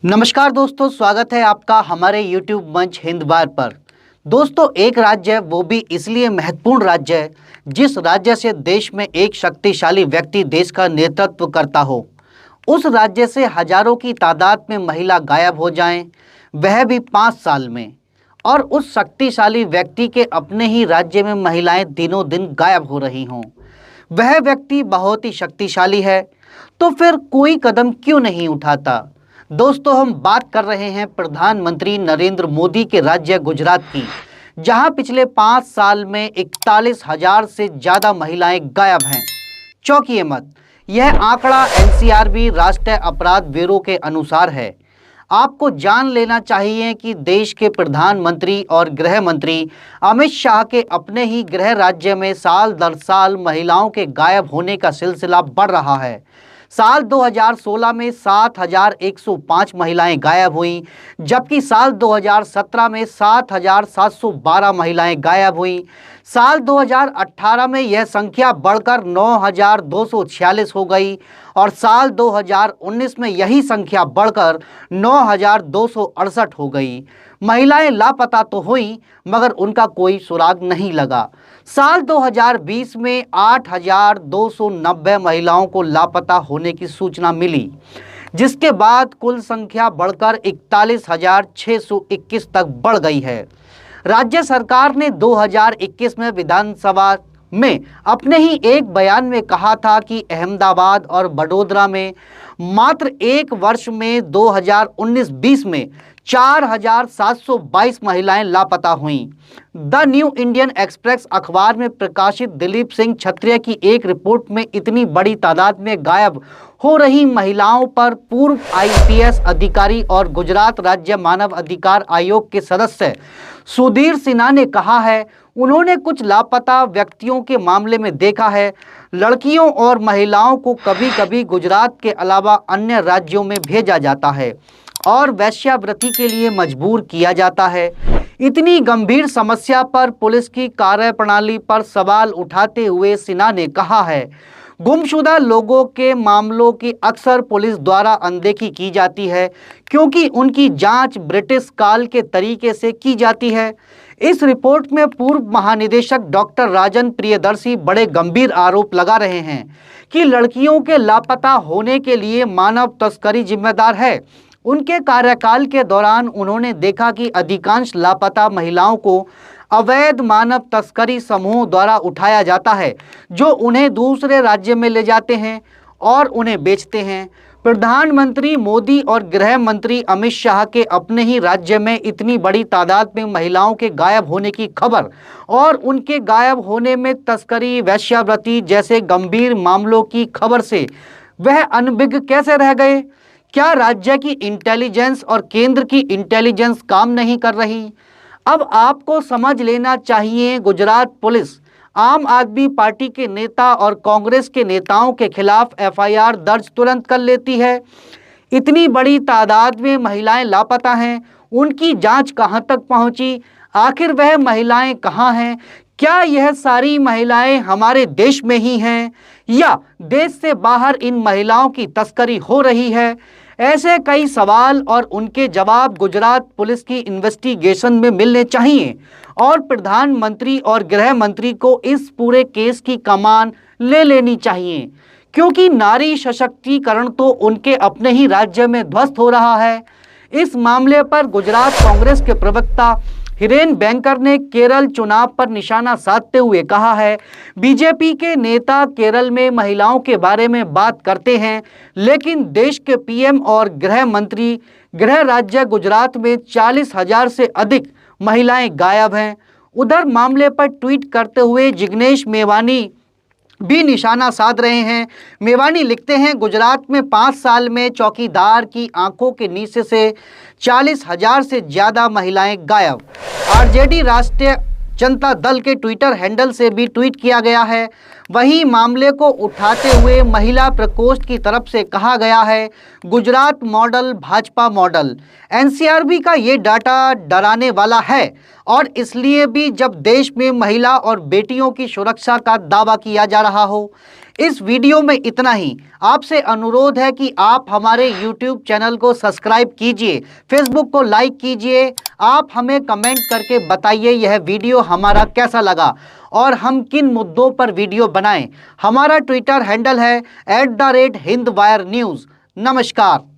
नमस्कार दोस्तों, स्वागत है आपका हमारे YouTube मंच हिंद बार पर। दोस्तों, एक राज्य वो भी इसलिए महत्वपूर्ण राज्य है जिस राज्य से देश में एक शक्तिशाली व्यक्ति देश का नेतृत्व करता हो। उस राज्य से हजारों की तादाद में महिला गायब हो जाएं, वह भी 5 साल में, और उस शक्तिशाली व्यक्ति के अपने ही राज्य में महिलाएं दिनों दिन गायब हो रही हों। वह व्यक्ति बहुत ही शक्तिशाली है, तो फिर कोई कदम क्यों नहीं उठाता। दोस्तों, हम बात कर रहे हैं प्रधानमंत्री नरेंद्र मोदी के राज्य गुजरात की, जहां पिछले 5 साल में 41,000 से ज़्यादा महिलाएं गायब हैं। चौंकिए मत, यह आंकड़ा एनसीआरबी राष्ट्रीय अपराध ब्यूरो के अनुसार है। आपको जान लेना चाहिए कि देश के प्रधानमंत्री और गृह मंत्री अमित शाह के अपने ही गृह राज्य में साल दर साल महिलाओं के गायब होने का सिलसिला बढ़ रहा है। साल 2016 में 7,105 महिलाएं गायब हुईं, जबकि साल 2017 में 7,712 महिलाएं गायब हुईं। साल 2018 में यह संख्या बढ़कर 9,246 हो गई और साल 2019 में यही संख्या बढ़कर 9,268 हो गई। महिलाएं लापता तो हुईं, मगर उनका कोई सुराग नहीं लगा। साल 2020 में 8,290 महिलाओं को लापता होने की सूचना मिली, जिसके बाद कुल संख्या बढ़कर 41,621 तक बढ़ गई है। राज्य सरकार ने 2021 में विधानसभा में अपने ही एक बयान में कहा था कि अहमदाबाद और वडोदरा में मात्र एक वर्ष में 2019-20 में 4,722 महिलाएं लापता हुईं। द न्यू इंडियन एक्सप्रेस अखबार में प्रकाशित दिलीप सिंह क्षत्रिय की एक रिपोर्ट में इतनी बड़ी तादाद में गायब हो रही महिलाओं पर पूर्व आईपीएस अधिकारी और गुजरात राज्य मानव अधिकार आयोग के सदस्य सुधीर सिन्हा ने कहा है। उन्होंने कुछ लापता व्यक्तियों के मामले में देखा है, लड़कियों और महिलाओं को कभी कभी गुजरात के अलावा अन्य राज्यों में भेजा जाता है और वेश्यावृत्ति के लिए मजबूर किया जाता है। इतनी गंभीर समस्या पर पुलिस की कार्यप्रणाली पर सवाल उठाते हुए सिन्हा ने कहा है, गुमशुदा लोगों के मामलों की अक्सर पुलिस द्वारा अनदेखी की जाती है क्योंकि उनकी जांच ब्रिटिश काल के तरीके से की जाती है। इस रिपोर्ट में पूर्व महानिदेशक डॉक्टर राजन प्रियदर्शी बड़े गंभीर आरोप लगा रहे हैं कि लड़कियों के लापता होने के लिए मानव तस्करी जिम्मेदार है। उनके कार्यकाल के दौरान उन्होंने देखा कि अधिकांश लापता महिलाओं को अवैध मानव तस्करी समूहों द्वारा उठाया जाता है, जो उन्हें दूसरे राज्य में ले जाते हैं और उन्हें बेचते हैं। प्रधानमंत्री मोदी और गृह मंत्री अमित शाह के अपने ही राज्य में इतनी बड़ी तादाद में महिलाओं के गायब होने की खबर और उनके गायब होने में तस्करी, वेश्यावृत्ति जैसे गंभीर मामलों की खबर से वह अनभिज्ञ कैसे रह गए? क्या राज्य की इंटेलिजेंस और केंद्र की इंटेलिजेंस काम नहीं कर रही? अब आपको समझ लेना चाहिए, गुजरात पुलिस आम आदमी पार्टी के नेता और कांग्रेस के नेताओं के खिलाफ एफआईआर दर्ज तुरंत कर लेती है। इतनी बड़ी तादाद में महिलाएं लापता हैं, उनकी जांच कहां तक पहुंची? आखिर वह महिलाएं कहां हैं? क्या यह सारी महिलाएं हमारे देश में ही हैं या देश से बाहर इन महिलाओं की तस्करी हो रही है? ऐसे कई सवाल और उनके जवाब गुजरात पुलिस की इन्वेस्टिगेशन में मिलने चाहिए और प्रधानमंत्री और गृह मंत्री को इस पूरे केस की कमान ले लेनी चाहिए, क्योंकि नारी सशक्तिकरण तो उनके अपने ही राज्य में ध्वस्त हो रहा है। इस मामले पर गुजरात कांग्रेस के प्रवक्ता हिरेन बैंकर ने केरल चुनाव पर निशाना साधते हुए कहा है, बीजेपी के नेता केरल में महिलाओं के बारे में बात करते हैं, लेकिन देश के पीएम और गृह मंत्री गृह राज्य गुजरात में 40,000 से अधिक महिलाएं गायब हैं। उधर मामले पर ट्वीट करते हुए जिग्नेश मेवानी भी निशाना साध रहे हैं। मेवानी लिखते हैं, गुजरात में 5 साल में चौकीदार की आंखों के नीचे से 40,000 से ज़्यादा महिलाएं गायब। आरजेडी राष्ट्रीय जनता दल के ट्विटर हैंडल से भी ट्वीट किया गया है। वहीं मामले को उठाते हुए महिला प्रकोष्ठ की तरफ से कहा गया है, Gujarat model Bhajpa model. NCRB का ये डाटा डराने वाला है और इसलिए भी जब देश में महिला और बेटियों की सुरक्षा का दावा किया जा रहा हो। इस वीडियो में इतना ही। आपसे अनुरोध है कि आप हमारे YouTube चैनल को सब्सक्राइब कीजिए, फेसबुक को लाइक कीजिए। आप हमें कमेंट करके बताइए यह वीडियो हमारा कैसा लगा और हम किन मुद्दों पर वीडियो बनाएं। हमारा ट्विटर हैंडल है @HindWireNews। नमस्कार।